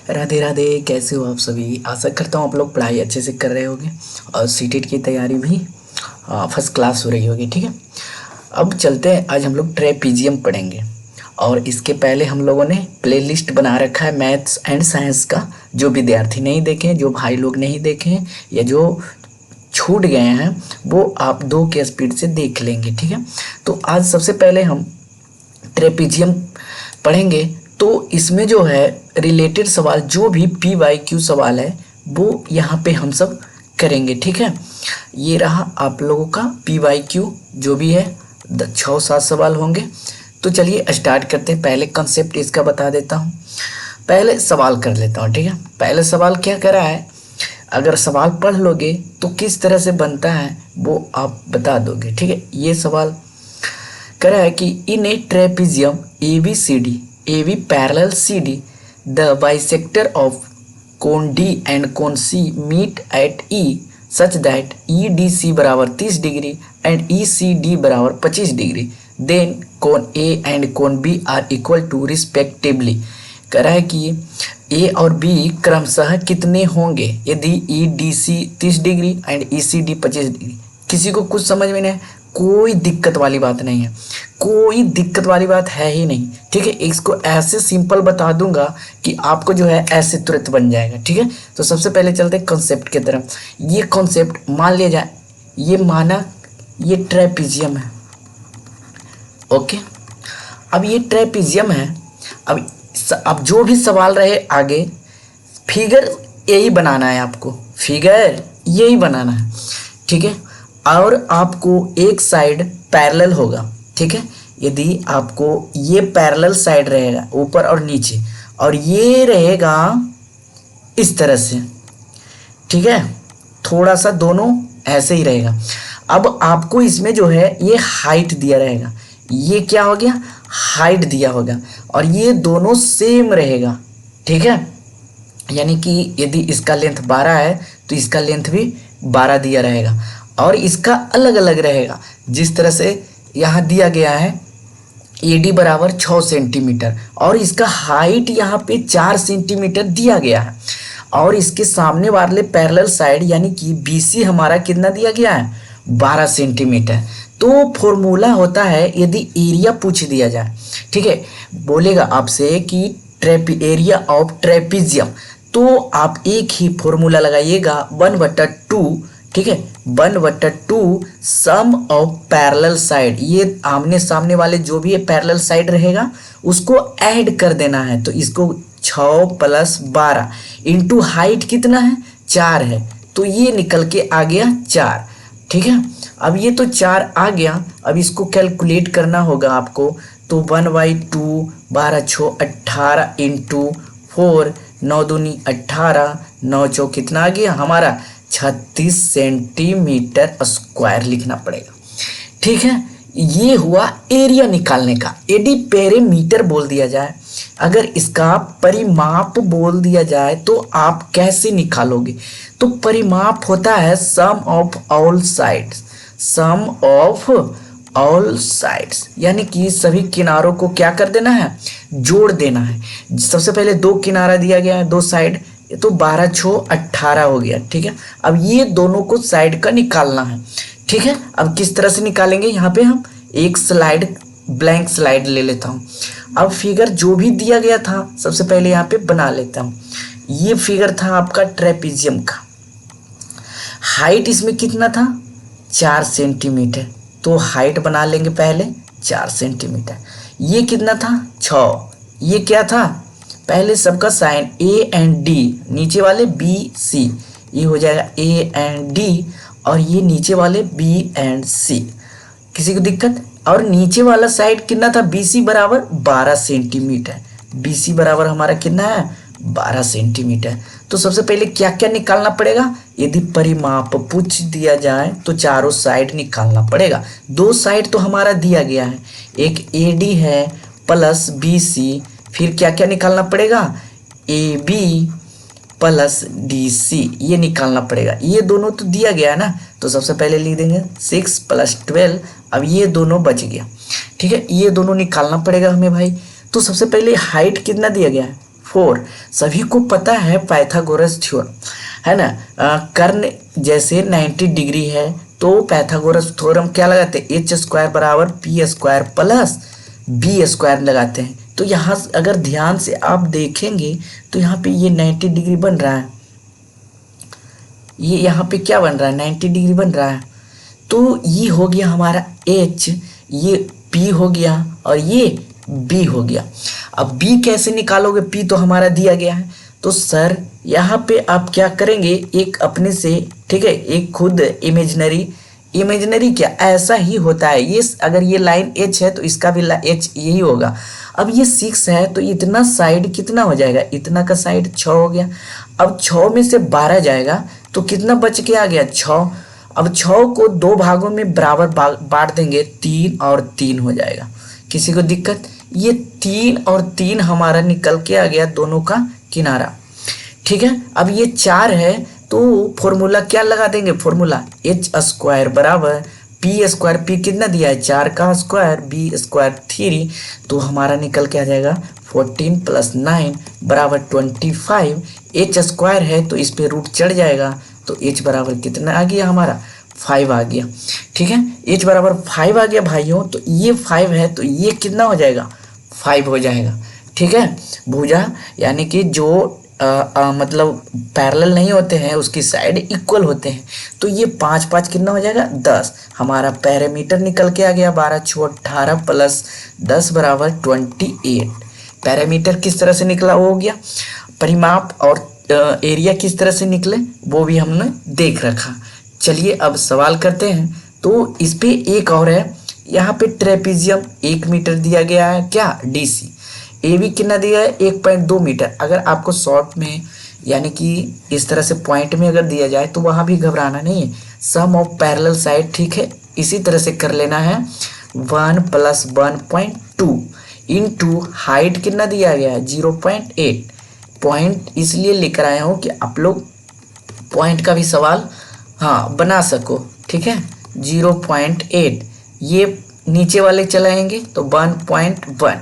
राधे राधे। कैसे हो आप सभी? आशा करता हूँ आप लोग पढ़ाई अच्छे से कर रहे होंगे और सीटेट की तैयारी भी फर्स्ट क्लास हो रही होगी। ठीक है, अब चलते हैं। आज हम लोग ट्रेपीजियम पढ़ेंगे और इसके पहले हम लोगों ने प्लेलिस्ट बना रखा है मैथ्स एंड साइंस का। जो विद्यार्थी नहीं देखे हैं, जो भाई लोग नहीं देखे हैं या जो छूट गए हैं, वो आप 2 के स्पीड से देख लेंगे। ठीक है, तो आज सबसे पहले हम ट्रेपीजियम पढ़ेंगे। तो इसमें जो है रिलेटेड सवाल, जो भी PYQ सवाल है वो यहाँ पे हम सब करेंगे। ठीक है, ये रहा आप लोगों का PYQ जो भी है, 6-7 सवाल होंगे। तो चलिए स्टार्ट करते हैं। पहले कंसेप्ट इसका बता देता हूँ, पहले सवाल कर लेता हूँ। ठीक है, पहले सवाल क्या करा है, अगर सवाल पढ़ लोगे तो किस तरह से बनता है वो आप बता दोगे। ठीक है, ये सवाल करा है कि in a trapezium AB parallel CD the bisector of cone D and cone C meet at E such that EDC बराबर 30 डिग्री and ECD बराबर 25 degree, then cone A and cone B are equal to respectively। कह रहा है कि A और B क्रमशः कितने होंगे यदि EDC 30 degree and ECD 25 degree. किसी को कुछ समझ में नहीं, कोई दिक्कत वाली बात नहीं है, कोई दिक्कत वाली बात है ही नहीं। ठीक है, इसको ऐसे सिंपल बता दूंगा कि आपको जो है ऐसे तुरंत बन जाएगा। ठीक है, तो सबसे पहले चलते हैं कॉन्सेप्ट की तरफ। ये कॉन्सेप्ट मान लिया जाए, ये माना ये ट्रेपीजियम है। ओके, अब ये ट्रेपीजियम है। अब जो भी सवाल रहे आगे, फिगर यही बनाना है आपको, फिगर यही बनाना है। ठीक है, और आपको एक साइड पैरेलल होगा। ठीक है, यदि आपको ये पैरेलल साइड रहेगा ऊपर और नीचे, और ये रहेगा इस तरह से। ठीक है, थोड़ा सा दोनों ऐसे ही रहेगा। अब आपको इसमें जो है ये हाइट दिया रहेगा, ये क्या हो गया, हाइट दिया होगा, और ये दोनों सेम रहेगा। ठीक है, यानी कि यदि इसका लेंथ 12 है तो इसका लेंथ भी 12 दिया रहेगा, और इसका अलग अलग रहेगा। जिस तरह से यहाँ दिया गया है AD बराबर 6 सेंटीमीटर, और इसका हाइट यहाँ पे 4 सेंटीमीटर दिया गया है, और इसके सामने वाले पैरेलल साइड यानी कि BC हमारा कितना दिया गया है, 12 सेंटीमीटर। तो फॉर्मूला होता है यदि एरिया पूछ दिया जाए। ठीक है, बोलेगा आपसे कि एरिया ऑफ ट्रेपीजियम, तो आप एक ही फॉर्मूला लगाइएगा, 1/2। ठीक है, 1/2 सम ऑफ पैरेलल साइड। ये आमने सामने वाले जो भी पैरेलल साइड रहेगा उसको ऐड कर देना है। तो इसको 6 + 12 इंटू हाइट कितना है, 4 है, तो ये निकल के आ गया 4। ठीक है, अब ये तो 4 आ गया। अब इसको कैलकुलेट करना होगा आपको, तो 1/2, 12 × 6 18 इंटू 4, 9 दूनी 18, 9 चौक कितना आ गया हमारा 36 सेंटीमीटर स्क्वायर लिखना पड़ेगा। ठीक है, ये हुआ एरिया निकालने का। यदि पेरीमीटर बोल दिया जाए, अगर इसका परिमाप बोल दिया जाए तो आप कैसे निकालोगे? तो परिमाप होता है sum of all sides, sum of all sides, यानी कि सभी किनारों को क्या कर देना है, जोड़ देना है। सबसे पहले 2 किनारा दिया गया है, 2 साइड, तो 12 × 6 18 हो गया। ठीक है, अब ये दोनों को साइड का निकालना है। ठीक है, अब किस तरह से निकालेंगे, यहाँ पे हम एक स्लाइड, ब्लैंक स्लाइड ले लेता हूँ। अब फिगर जो भी दिया गया था सबसे पहले यहाँ पे बना लेता हूँ। ये फिगर था आपका ट्रेपीजियम का। हाइट इसमें कितना था, 4 सेंटीमीटर, तो हाइट बना लेंगे पहले 4 सेंटीमीटर। ये कितना था, 6। ये क्या था, पहले सबका साइन A एंड D, नीचे वाले BC, ये हो जाएगा A एंड D, और ये नीचे वाले B एंड C। किसी को दिक्कत? और नीचे वाला साइड कितना था, BC बराबर 12 सेंटीमीटर। BC बराबर हमारा कितना है, 12 सेंटीमीटर। तो सबसे पहले क्या क्या निकालना पड़ेगा, यदि परिमाप पूछ दिया जाए तो चारों साइड निकालना पड़ेगा। 2 साइड तो हमारा दिया गया है, एक AD है प्लस BC, फिर क्या क्या निकालना पड़ेगा, AB प्लस DC, ये निकालना पड़ेगा। ये दोनों तो दिया गया है ना, तो सबसे पहले लिख देंगे 6 + 12। अब ये दोनों बच गया। ठीक है, ये दोनों निकालना पड़ेगा हमें भाई। तो सबसे पहले हाइट कितना दिया गया है, 4 सभी को पता है पाइथागोरस थ्योरम, है ना। कर्ण जैसे 90 डिग्री है तो पाइथागोरस थ्योरम क्या लगाते हैं, एच स्क्वायर बराबर P square plus B square लगाते हैं। तो यहाँ अगर ध्यान से आप देखेंगे तो यहाँ पे ये 90 डिग्री बन रहा है, ये यहाँ पे क्या बन रहा है, 90 डिग्री बन रहा है। तो ये हो गया हमारा H, ये P हो गया और ये B हो गया। अब B कैसे निकालोगे, P तो हमारा दिया गया है। तो सर यहाँ पे आप क्या करेंगे, एक अपने से, ठीक है, एक खुद इमेजिनरी क्या, ऐसा ही होता है ये। अगर ये लाइन H है तो इसका भी H यही होगा। अब ये 6 है तो इतना साइड कितना हो जाएगा, इतना का साइड 6 हो गया। अब 6 में से 12 जाएगा तो कितना बच के आ गया, 6। अब 6 को 2 भागों में बराबर बांट देंगे, 3 और 3 हो जाएगा। किसी को दिक्कत, ये 3 और 3 हमारा निकल के आ गया दोनों का किनारा, ठीक है। अब ये 4 है तो फॉर्मूला क्या लगा देंगे, फॉर्मूला एच स्क्वायर बराबर पी स्क्वायर, पी कितना दिया है 4 का स्क्वायर, बी स्क्वायर 3, तो हमारा निकल के आ जाएगा 14 + 9 बराबर 25। एच स्क्वायर है तो इस पे रूट चढ़ जाएगा तो एच बराबर कितना आ गया हमारा, 5 आ गया, ठीक है। एच बराबर 5 आ गया भाइयों, तो ये 5 है तो ये कितना हो जाएगा, 5 हो जाएगा, ठीक है। भुजा यानी कि जो मतलब पैरेलल नहीं होते हैं उसकी साइड इक्वल होते हैं। तो ये 5 5 कितना हो जाएगा, 10। हमारा पैरामीटर निकल के आ गया 12 × 6 = 18 + 10 बराबर 28। पैरामीटर किस तरह से निकला वो हो गया। परिमाप और एरिया किस तरह से निकले वो भी हमने देख रखा। चलिए अब सवाल करते हैं। तो इस पे एक और है, यहाँ पे ट्रेपीजियम 1 मीटर दिया गया है, क्या डीसी। ए बी कितना दिया है, 1.2 मीटर। अगर आपको शॉर्ट में यानी कि इस तरह से पॉइंट में अगर दिया जाए तो वहाँ भी घबराना नहीं है, सम ऑफ पैरेलल साइड, ठीक है, इसी तरह से कर लेना है। 1 + 1.2 इंटू हाइट कितना दिया गया है, 0.8। पॉइंट इसलिए लेकर आया हूँ कि आप लोग पॉइंट का भी सवाल हाँ बना सको, ठीक है। 0.8 ये नीचे वाले चलाएंगे तो 1.1।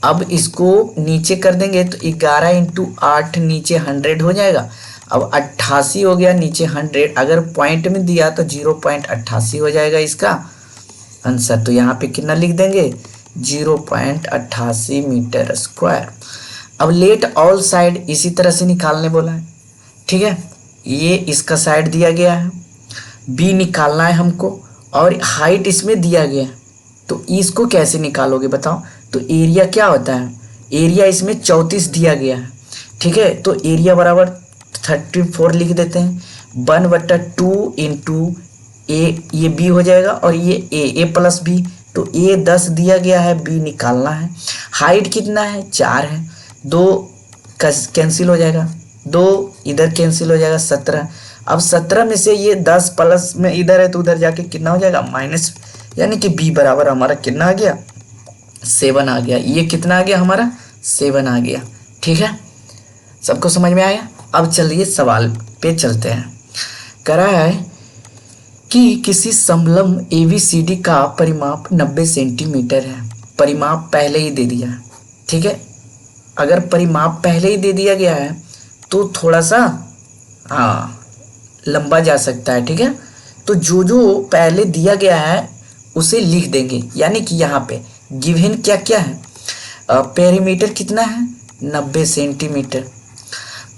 अब इसको नीचे कर देंगे तो 11 × 8 नीचे 100 हो जाएगा। अब 88 हो गया, नीचे 100, अगर पॉइंट में दिया तो 0.88 हो जाएगा इसका आंसर। तो यहाँ पे कितना लिख देंगे, 0.88 मीटर स्क्वायर। अब लेट ऑल साइड इसी तरह से निकालने बोला है, ठीक है। ये इसका साइड दिया गया है, बी निकालना है हमको और हाइट इसमें दिया गया है। तो इसको कैसे निकालोगे बताओ। तो एरिया क्या होता है, एरिया इसमें 34 दिया गया है, ठीक है। तो एरिया बराबर 34 लिख देते हैं, 1/2 इंटू ए, ये बी हो जाएगा और ये ए + बी। तो ए 10 दिया गया है, बी निकालना है। हाइट कितना है, 4 है, 2 कैंसिल हो जाएगा, 2 इधर कैंसिल हो जाएगा, 17। अब 17 में से ये 10 प्लस में इधर है तो उधर जाके कितना हो जाएगा, माइनस, यानी कि बी बराबर हमारा कितना आ गया, 7 आ गया। ये कितना आ गया हमारा, 7 आ गया, ठीक है। सबको समझ में आया। अब चलिए सवाल पे चलते हैं। करा है कि किसी समलंब ABCD का परिमाप 90 सेंटीमीटर है। परिमाप पहले ही दे दिया है, ठीक है। अगर परिमाप पहले ही दे दिया गया है तो थोड़ा सा हाँ लंबा जा सकता है, ठीक है। तो जो जो पहले दिया गया है उसे लिख देंगे, यानी कि यहाँ पे गिवन क्या क्या है, पेरीमीटर कितना है, 90 सेंटीमीटर।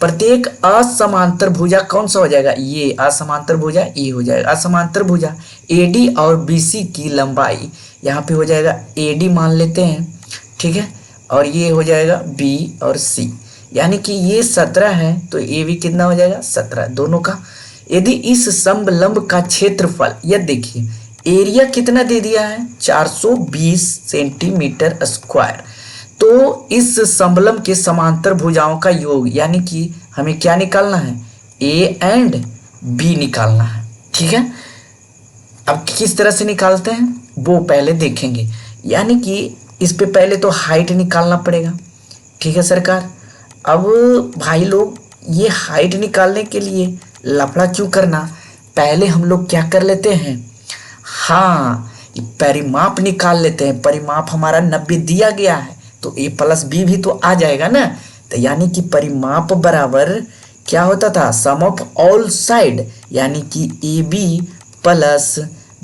प्रत्येक असमांतर भुजा कौन सा हो जाएगा, ये असमांतर भुजा ए हो जाएगा। असमांतर भुजा AD और BC की लंबाई यहाँ पे हो जाएगा AD मान लेते हैं, ठीक है, और ये हो जाएगा B और C, यानी कि ये 17 है तो AB कितना हो जाएगा, 17 दोनों का। यदि इस समलंब का क्षेत्रफल, यह देखिए एरिया कितना दे दिया है, 420 सेंटीमीटर स्क्वायर। तो इस समलंब के समांतर भुजाओं का योग, यानी कि हमें क्या निकालना है, A एंड B निकालना है, ठीक है। अब किस तरह से निकालते हैं वो पहले देखेंगे, यानी कि इस पे पहले तो हाइट निकालना पड़ेगा, ठीक है सरकार। अब भाई लोग ये हाइट निकालने के लिए लफड़ा क्यों करना, पहले हम लोग क्या कर लेते हैं, हाँ परिमाप निकाल लेते हैं। परिमाप हमारा 90 दिया गया है तो A + B भी तो आ जाएगा ना, तो यानी कि परिमाप बराबर क्या होता था, सम ऑफ ऑल साइड, यानी कि ए बी प्लस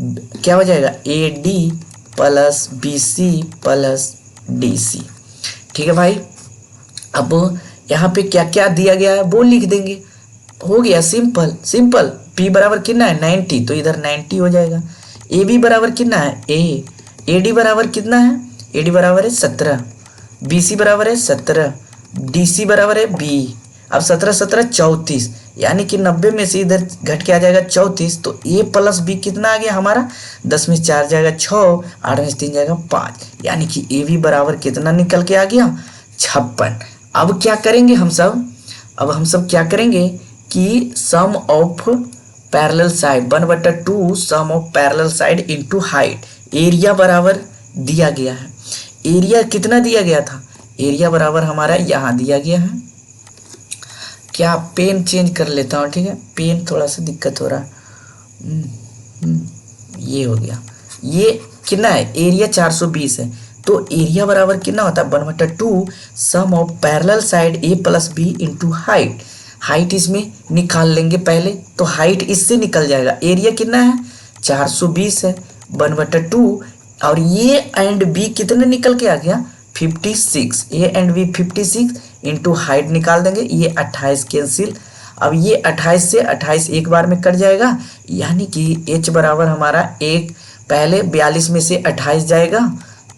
क्या हो जाएगा, A D plus B C plus D C. ठीक है भाई। अब यहाँ पे क्या क्या दिया गया है वो लिख देंगे, हो गया सिंपल सिंपल। पी बराबर कितना है 90, तो इधर 90 हो जाएगा। ए बी बराबर कितना है ए डी बराबर कितना है, ए डी बराबर है 17, बी सी बराबर है 17, डी सी बराबर है बी। अब 17 17 34, यानी कि 90 में से इधर घट के आ जाएगा 34, तो ए प्लस बी कितना आ गया हमारा, 10 में 4 जाएगा 6, 8 में 3 जाएगा 5, यानी कि ए बी बराबर कितना निकल के आ गया 56। अब क्या करेंगे हम सब, अब हम सब क्या करेंगे कि sum of parallel side 1/2 sum of parallel side into height, area बराबर दिया गया है। एरिया कितना दिया गया था, एरिया बराबर हमारा यहाँ दिया गया है। क्या पेन चेंज कर लेता हूँ, ठीक है, पेन थोड़ा सा दिक्कत हो रहा है। ये हो गया, ये कितना है, एरिया 420 है, तो एरिया बराबर कितना होता है 1/2 sum of parallel side A plus B into height. Height इसमें निकाल लेंगे पहले, तो हाइट इससे निकल जाएगा। एरिया कितना है 420 है 1/2, और ये एंड बी कितने निकल के आ गया 56, A and B 56 into height निकाल देंगे, ये 28 कैंसिल। अब ये 28 से 28 एक बार में कट जाएगा, यानी कि h बराबर हमारा एक, पहले 42 में से 28 जाएगा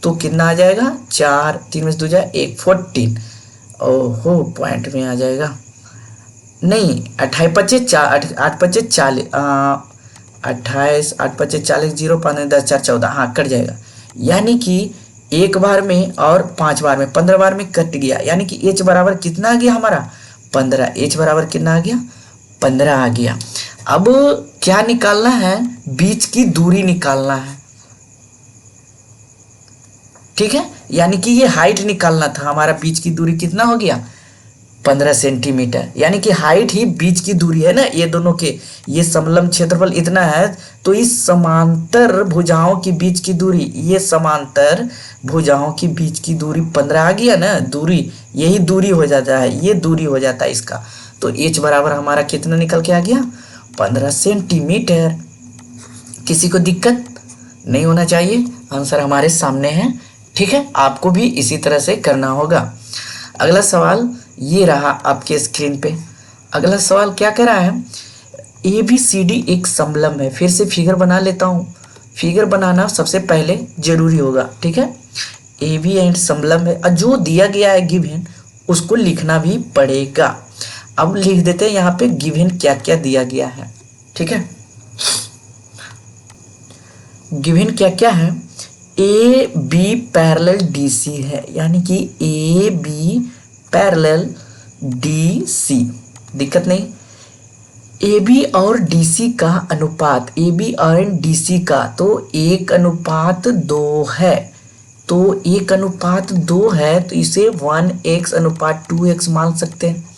तो कितना आ जाएगा 4, 3 में से 2 जाए 1, 14। ओहो पॉइंट में आ जाएगा, नहीं 28 25 4 8 25 40, 28 8 25 40 0 5 10 4 14, हाँ कट जाएगा। यानी कि एक बार में और 5 बार में 15 बार में कट गया, यानी कि h बराबर कितना आ गया हमारा 15, h बराबर कितना आ गया 15 आ गया। अब क्या निकालना है, बीच की दूरी निकालना है, ठीक है, यानी कि ये हाइट निकालना था हमारा, बीच की दूरी कितना हो गया 15 सेंटीमीटर, यानी कि हाइट ही बीच की दूरी है ना, ये दोनों के, ये समलंब क्षेत्रफल इतना है, तो इस समांतर भुजाओं की बीच की दूरी, ये समांतर भुजाओं की बीच की दूरी 15 आ गया ना, दूरी यही दूरी हो जाता है, ये दूरी हो जाता है इसका, तो h बराबर हमारा कितना निकल के आ गया 15 सेंटीमीटर। किसी को दिक्कत नहीं होना चाहिए, आंसर हमारे सामने है, ठीक है, आपको भी इसी तरह से करना होगा। अगला सवाल ये रहा आपके स्क्रीन पे। अगला सवाल क्या कह रहा है, ए बी सी डी एक समलंब है। फिर से फिगर बना लेता हूँ, फिगर बनाना सबसे पहले जरूरी होगा, ठीक है, ए बी एंड समलंब है, और जो दिया गया है गिवन उसको लिखना भी पड़ेगा। अब लिख देते हैं यहाँ पे गिवन क्या क्या दिया गया है, ठीक है, गिवन क्या क्या है, A B parallel D C है, यानी कि A B parallel D C, दिक्कत नहीं, ए बी और डी सी का अनुपात, ए बी और डी सी का तो 1:2 है, तो 1:2 है, तो इसे 1x/2x मान सकते हैं,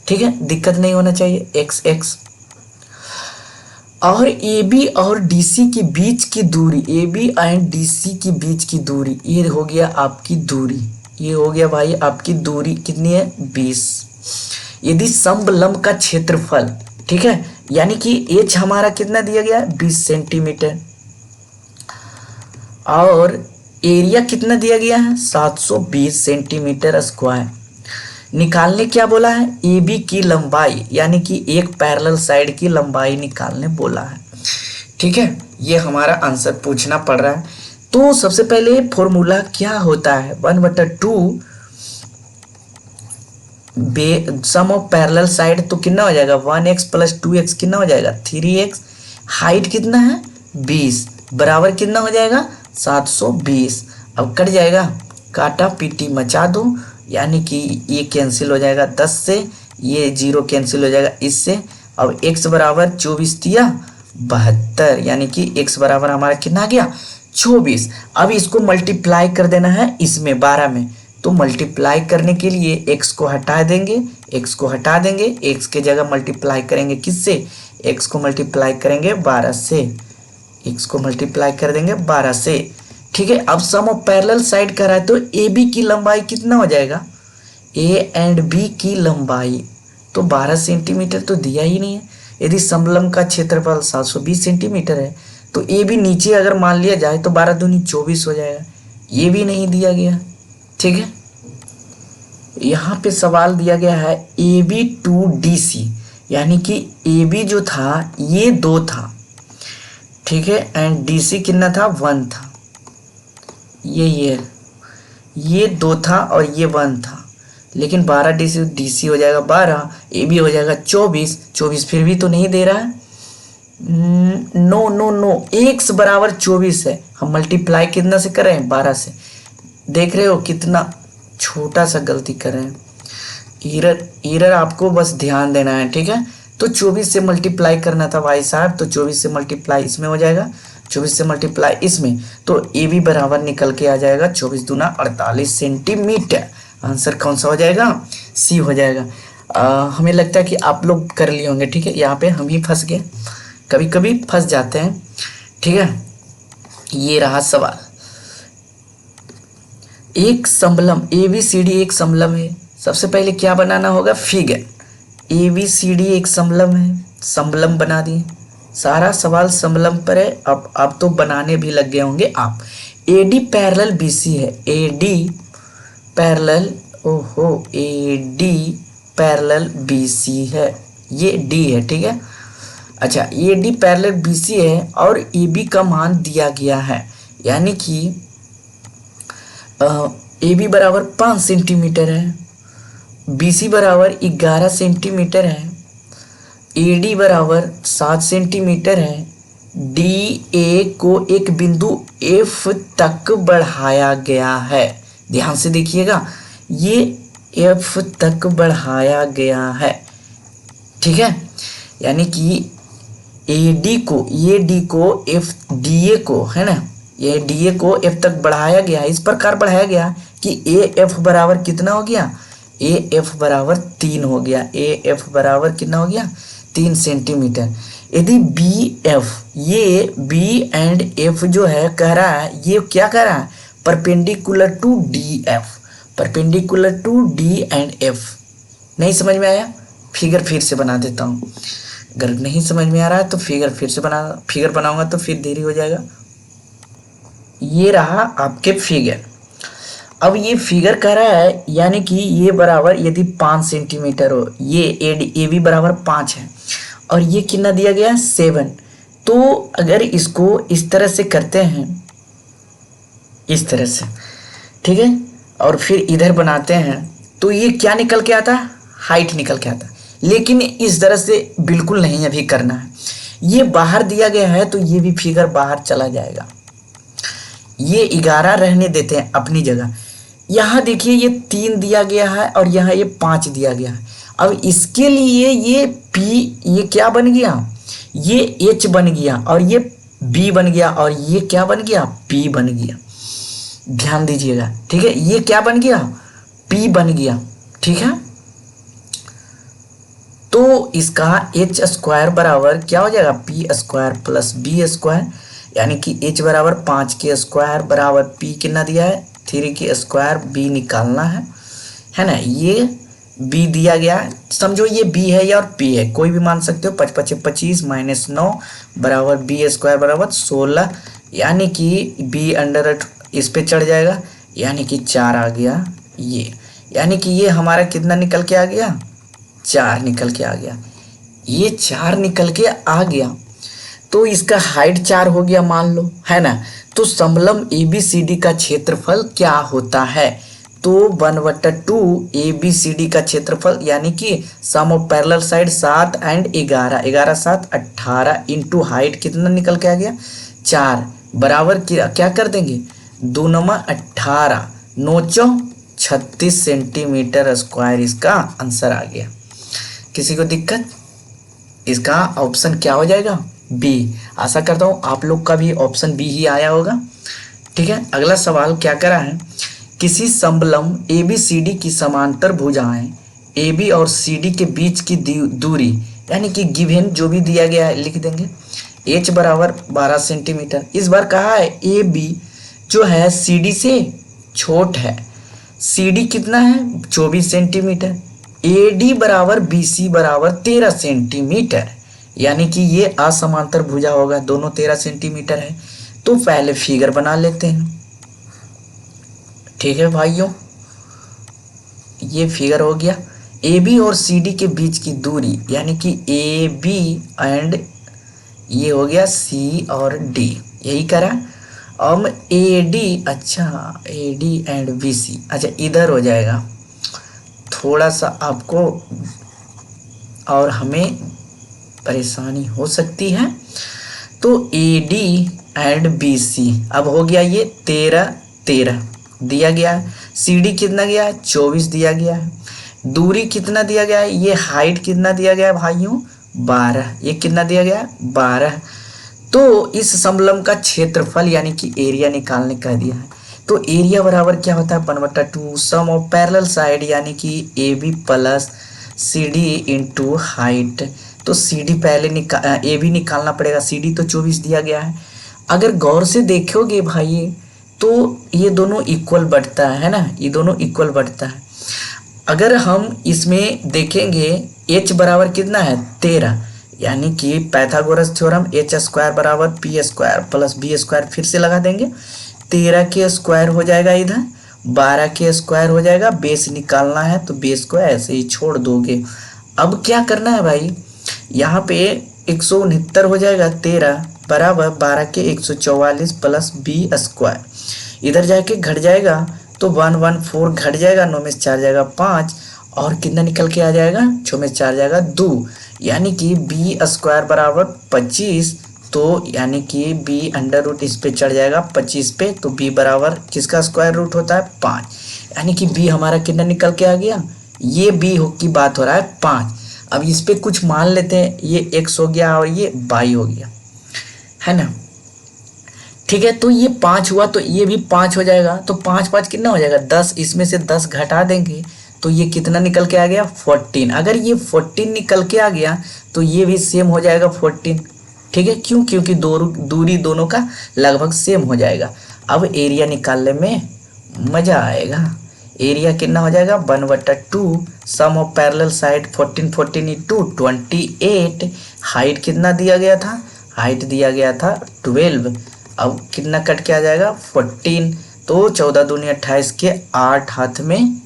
ठीक है, दिक्कत नहीं होना चाहिए, x। और ए बी और डी सी के बीच की दूरी, A B and D C के बीच की दूरी, ये हो गया आपकी दूरी, ये हो गया भाई आपकी दूरी कितनी है 20। यदि समलंब का क्षेत्रफल, ठीक है, यानी कि h हमारा कितना दिया गया 20 सेंटीमीटर, और एरिया कितना दिया गया है 720 सेंटीमीटर स्क्वायर। निकालने क्या बोला है, ए बी की लंबाई, यानी कि एक पैरेलल साइड की लंबाई निकालने बोला है, ठीक है, ये हमारा आंसर पूछना पड़ रहा है। तो सबसे पहले फॉर्मूला क्या होता है 1/2 सम ऑफ पैरेलल साइड, तो कितना हो जाएगा 1x + 2x कितना हो जाएगा 3x, हाइट कितना है 20 बराबर कितना हो जाएगा 720। अब कट जाएगा, काटा पीटी मचा दो, यानी कि ये कैंसिल हो जाएगा 10 से, ये 0 कैंसिल हो जाएगा इससे। अब x बराबर 24 दिया 72, यानी कि x बराबर हमारा कितना आ गया 24। अब इसको मल्टीप्लाई कर देना है इसमें 12 में, तो मल्टीप्लाई करने के लिए x को हटा देंगे, x को हटा देंगे, x के जगह मल्टीप्लाई करेंगे किससे, x को मल्टीप्लाई करेंगे 12 से, x को मल्टीप्लाई कर देंगे 12 से, ठीक है। अब सम ऑफ पैरेलल साइड कर रहा है, तो ए बी की लंबाई कितना हो जाएगा, ए एंड बी की लंबाई, तो 12 सेंटीमीटर तो दिया ही नहीं है। यदि समलंब का क्षेत्रफल 720 सेंटीमीटर है तो ए भी नीचे अगर मान लिया जाए तो 12 दूनी 24 हो जाएगा, ये भी नहीं दिया गया। ठीक है, यहाँ पे सवाल दिया गया है A B to D C, यानी कि ए बी जो था ये 2 था, ठीक है, एंड डी सी कितना था 1 था। ये 2 था और ये 1 था, लेकिन 12 डी सी हो जाएगा 12, ए बी हो जाएगा 24 फिर भी तो नहीं दे रहा है। नो नो नो, एक्स बराबर 24 है, हम मल्टीप्लाई कितना से कर रहे हैं 12 से। देख रहे हो कितना छोटा सा गलती कर रहे हैं। एरर आपको बस ध्यान देना है, ठीक है। तो 24 से मल्टीप्लाई करना था भाई साहब, तो 24 से मल्टीप्लाई इसमें हो जाएगा, 24 से मल्टीप्लाई इसमें, तो ए बी बराबर निकल के आ जाएगा 24 दूना 48 सेंटीमीटर। आंसर कौन सा हो जाएगा, सी हो जाएगा। हमें लगता है कि आप लोग कर लिए होंगे, ठीक है। यहाँ पे हम ही फंस गए, कभी कभी फंस जाते हैं, ठीक है। ये रहा सवाल। एक समलम ए बी सी डी एक समलम है, सबसे पहले क्या बनाना होगा, figure. A B C D एक समलम है, समलम बना दिए, सारा सवाल समलम पर है। अब तो बनाने भी लग गए होंगे आप। A D parallel B C है, ए डी पैरेलल, ओहो, A D parallel B C है, ये डी है, ठीक है। अच्छा, A D parallel B C है और ए बी का मान दिया गया है, यानी कि ए बी बराबर 5 सेंटीमीटर है, बी सी बराबर 11 सेंटीमीटर है, ए डी बराबर 7 सेंटीमीटर है, डी ए को एक बिंदु एफ तक बढ़ाया गया है। ध्यान से देखिएगा, ये एफ तक बढ़ाया गया है, ठीक है। यानी कि ए डी को, ये डी को एफ, डी ए को, है ना, ये डी ए को एफ तक बढ़ाया गया, इस प्रकार बढ़ाया गया कि ए एफ बराबर कितना हो गया, ए एफ बराबर 3 हो गया, ए एफ बराबर कितना हो गया 3 सेंटीमीटर। यदि बी एफ, ये बी एंड एफ जो है कह रहा है, ये क्या कह रहा है, perpendicular to D F, perpendicular to D and F. नहीं समझ में आया, फिगर फिर से बना देता हूँ। अगर नहीं समझ में आ रहा है तो फिगर फिर से फिगर बनाऊंगा तो फिर देरी हो जाएगा। ये रहा आपके फिगर। अब ये फिगर कह रहा है, यानी कि ये बराबर यदि 5 सेंटीमीटर हो, ये ए बी बराबर 5 है और ये कितना दिया गया है 7। तो अगर इसको इस तरह से करते हैं, इस तरह से, ठीक है, और फिर इधर बनाते हैं तो ये क्या निकल के आता है, हाइट निकल के आता है। लेकिन इस तरह से बिल्कुल नहीं अभी करना है, ये बाहर दिया गया है तो ये भी फिगर बाहर चला जाएगा। ये 11 रहने देते हैं अपनी जगह। यहाँ देखिए ये 3 दिया गया है और यहाँ ये 5 दिया गया है। अब इसके लिए ये P, ये क्या बन गया, ये H बन गया और ये B बन गया और ये क्या बन गया, P बन गया। ध्यान दीजिएगा, ठीक है, ये क्या बन गया, P बन गया, ठीक है। तो इसका H स्क्वायर बराबर क्या हो जाएगा, P square plus B square, यानी कि H बराबर 5 के स्क्वायर बराबर P कितना दिया है 3 के स्क्वायर, B निकालना है ना। ये B दिया गया है, समझो ये B है या और P है, कोई भी मान सकते हो। 5 5 25 माइनस 9 बराबर B स्क्वायर बराबर 16, यानी कि B अंडर इस पे चढ़ जाएगा, यानी कि 4 आ गया ये, यानी कि ये हमारा कितना निकल के आ गया, 4 निकल के आ गया। ये 4 निकल के आ गया तो इसका हाइट 4 हो गया मान लो, है ना। तो समलंब ABCD का क्षेत्रफल क्या होता है, तो 1/2 ABCD का क्षेत्रफल, यानी कि sum of parallel side 7 and 11, 11 7 18 into height कितना निकल के आ गया 4, बराबर क्या कर देंगे 2 9 18, 9 4 36 सेंटीमीटर स्क्वायर इसका आंसर आ गया। किसी को दिक्कत, इसका ऑप्शन क्या हो जाएगा, बी। आशा करता हूँ आप लोग का भी ऑप्शन बी ही आया होगा, ठीक है। अगला सवाल क्या करा है, किसी समलंब ABCD की समांतर भुजाएं AB और CD के बीच की दूरी, यानी कि गिवन जो भी दिया गया है लिख देंगे। H बराबर 12 सेंटीमीटर। इस बार कहा है AB जो है CD से छोट है, सी डी कितना है 24 सेंटीमीटर, ए डी बराबर बी सी बराबर 13 सेंटीमीटर, यानी कि ये असमांतर भुजा होगा, दोनों 13 सेंटीमीटर है। तो पहले फिगर बना लेते हैं। ठीक है भाइयों, ये फिगर हो गया। ए बी और सी डी के बीच की दूरी यानी कि ए बी एंड ये हो गया सी और डी, यही करा। अब ए डी, अच्छा A D and B C, अच्छा इधर हो जाएगा थोड़ा सा आपको और हमें परेशानी हो सकती है। तो A D and B C अब हो गया ये 13 13 दिया गया है। सी डी कितना गया है 24 दिया गया है। दूरी कितना दिया गया है, ये हाइट कितना दिया गया है भाइयों 12, ये कितना दिया गया है 12। तो इस समलंब का क्षेत्रफल यानी कि एरिया निकालने कह दिया है। तो एरिया बराबर क्या होता है 1/2 सम ऑफ पैरेलल साइड यानी कि A B plus C D into height. तो सी डी पहले ए बी निकालना पड़ेगा, सी डी तो 24 दिया गया है। अगर गौर से देखोगे भाई तो ये दोनों इक्वल बढ़ता है ना, ये दोनों इक्वल बढ़ता है। अगर हम इसमें देखेंगे h बराबर कितना है 13, यानी कि पाइथागोरस थ्योरम एच स्क्वायर बराबर P square plus B square फिर से लगा देंगे। 13 के स्क्वायर हो जाएगा, इधर 12 के स्क्वायर हो जाएगा। बेस निकालना है तो बेस को ऐसे ही छोड़ दोगे। अब क्या करना है भाई, यहाँ पे 169 हो जाएगा, 13 बराबर 12 के 144 प्लस बी स्क्वायर, इधर जाके घट जाएगा तो 114 घट जाएगा, 9 में 4 जाएगा 5 और कितना निकल के आ जाएगा 6 में 4 जाएगा 2, यानी कि बी स्क्वायर बराबर 25। तो यानी कि बी अंडर रूट इस पे चढ़ जाएगा 25 पे, तो बी बराबर किसका स्क्वायर रूट होता है 5, यानी कि बी हमारा कितना निकल के आ गया, ये बी की बात हो रहा है 5। अब इस पे कुछ मान लेते हैं, ये x हो गया और ये y हो गया, है ना। ठीक है, तो ये 5 हुआ तो ये भी 5 हो जाएगा, तो 5 5 कितना हो जाएगा 10, इसमें से 10 घटा देंगे तो ये कितना निकल के आ गया 14। अगर ये 14 निकल के आ गया तो ये भी सेम हो जाएगा 14। ठीक है, क्यों, क्योंकि दूरी दोनों का लगभग सेम हो जाएगा। अब एरिया निकालने में मज़ा आएगा। एरिया कितना हो जाएगा 1/2 sum of parallel side 14 14 into 28। Height कितना दिया गया था, हाइट दिया गया था 12। अब कितना कट के आ जाएगा 14, तो 14 दूनी 28 के 8 हाथ में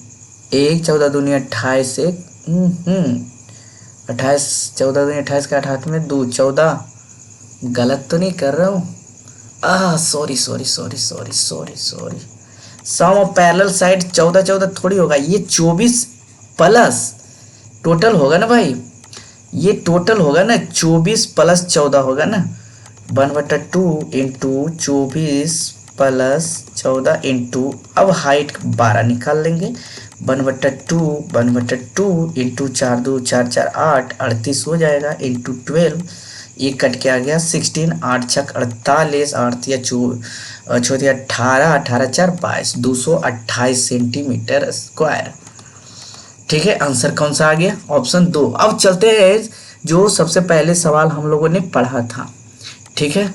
1, 14 दूनी 28 एक 28, 14 दूनी 28 के 8 हाथ में 2, 14 गलत तो नहीं कर रहा हूँ, sorry sorry sorry sorry sorry sorry. Sum of parallel side 14 14 थोड़ी होगा, ये 24 प्लस टोटल होगा ना भाई, ये टोटल होगा ना 24 प्लस 14 होगा ना, 1/2 इंटू 24 प्लस 14 इंटू, अब हाइट 12 निकाल लेंगे, 1/2 इंटू 4 2 4 4 8 38 हो जाएगा, इंटू 12 ये कट के आ गया 16, 8 छक 48, 8 या 18 18 4 22, 228 सेंटीमीटर स्क्वायर। ठीक है, आंसर कौन सा आ गया ऑप्शन 2। अब चलते हैं जो सबसे पहले सवाल हम लोगों ने पढ़ा था। ठीक है,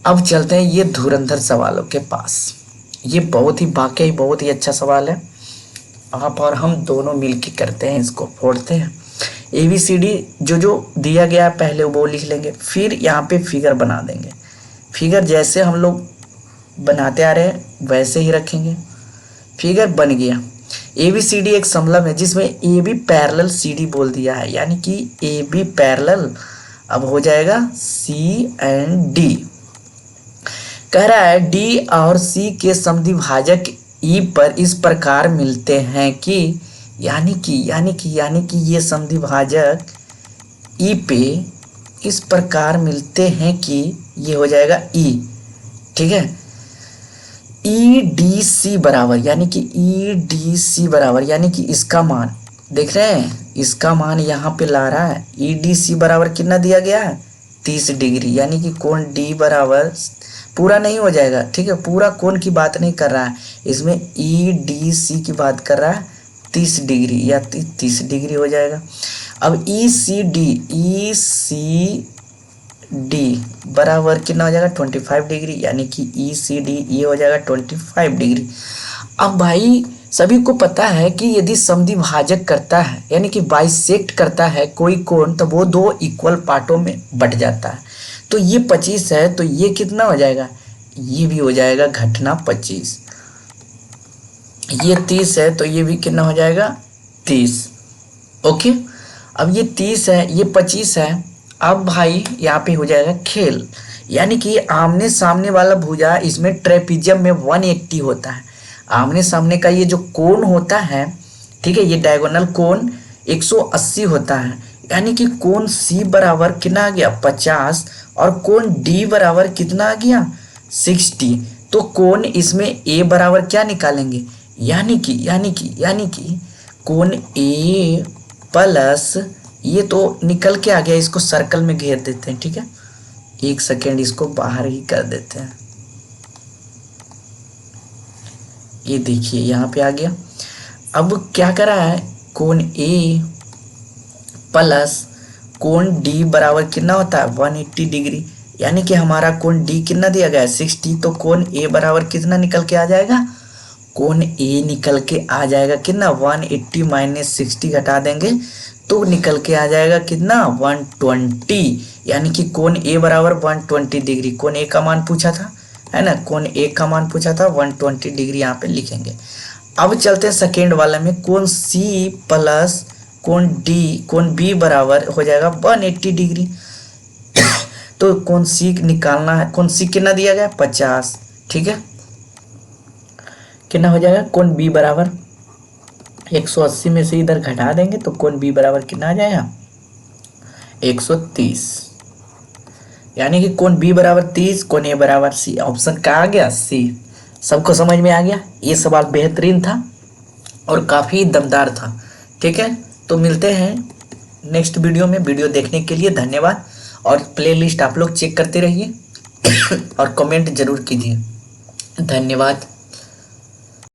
अब चलते हैं ये धुरंधर सवालों के पास। ये बहुत ही वाकई बहुत ही अच्छा सवाल है, आप और हम दोनों मिलके करते हैं, इसको फोड़ते हैं। ABCD जो दिया गया है पहले वो लिख लेंगे, फिर यहाँ पे फिगर बना देंगे। फिगर जैसे हम लोग बनाते आ रहे हैं वैसे ही रखेंगे। फिगर बन गया। ABCD एक समलंब है जिसमें AB पैरेलल CD बोल दिया है, यानी कि AB पैरेलल अब हो जाएगा C एंड D। कह रहा है D और C के समद्विभाजक E पर इस प्रकार मिलते हैं कि यानी कि ये समद्विभाजक E पे इस प्रकार मिलते हैं कि ये हो जाएगा E। ठीक है, EDC बराबर यानी कि EDC बराबर यानी कि इसका मान देख रहे हैं, इसका मान यहाँ पे ला रहा है। EDC बराबर कितना दिया गया है 30 डिग्री, यानी कि कोण D बराबर पूरा नहीं हो जाएगा। ठीक है, पूरा कोण की बात नहीं कर रहा है, इसमें EDC की बात कर रहा है 30 डिग्री या 30 डिग्री हो जाएगा। अब ECD बराबर कितना हो जाएगा 25 डिग्री, यानी कि ECD ये हो जाएगा 25 डिग्री। अब भाई सभी को पता है कि यदि समद्विभाजक करता है यानी कि बाइसेक्ट करता है कोई कोण, तो वो दो इक्वल पार्टों में बट जाता है। तो ये 25 है, तो ये कितना हो जाएगा, ये भी हो जाएगा घटना 25। ये 30 है, तो ये भी कितना हो जाएगा 30। ओके, अब ये 30 है, ये 25 है। अब भाई यहाँ पे हो जाएगा खेल, यानी कि आमने सामने वाला भुजा, इसमें ट्रेपीजियम में 180 होता है। आमने सामने का ये जो कोण होता है, ठीक है, ये डायगोनल कोण 180 होता है, यानी कि कोण सी बराबर कितना आ गया 50 और कोण डी बराबर कितना आ गया 60। तो कोण इसमें ए बराबर क्या निकालेंगे, यानी कि कोण ए प्लस, ये तो निकल के आ गया, इसको सर्कल में घेर देते हैं, ठीक है, एक सेकेंड इसको बाहर ही कर देते हैं। ये देखिए यहाँ पे आ गया। अब क्या करा है, कोण ए प्लस कोण डी बराबर कितना होता है 180 डिग्री, यानी कि हमारा कोण डी कितना दिया गया है 60। तो कोण ए बराबर कितना निकल के आ जाएगा, कोण ए निकल के आ जाएगा कितना 180 माइनस 60 घटा देंगे तो निकल के आ जाएगा कितना 120, यानी कि कोण ए बराबर 120 डिग्री। कोण ए का मान पूछा था, है ना, कोण ए का मान पूछा था 120 डिग्री, यहाँ पे लिखेंगे। अब चलते हैं सेकेंड वाले में, कोण सी प्लस कोण बी बराबर हो जाएगा 180 डिग्री। तो कोण सी निकालना है, कोण सी कितना दिया गया 50, ठीक है, कितना हो जाएगा कोण बी बराबर 180 में से इधर घटा देंगे तो कोण बी बराबर कितना आ जाएगा 130, यानी कि कोण बी बराबर 30, कोण ए बराबर सी। ऑप्शन का आ गया सी। सबको समझ में आ गया, ये सवाल बेहतरीन था और काफ़ी दमदार था, ठीक है। तो मिलते हैं नेक्स्ट वीडियो में। वीडियो देखने के लिए धन्यवाद और प्लेलिस्ट आप लोग चेक करते रहिए और कमेंट जरूर कीजिए। धन्यवाद।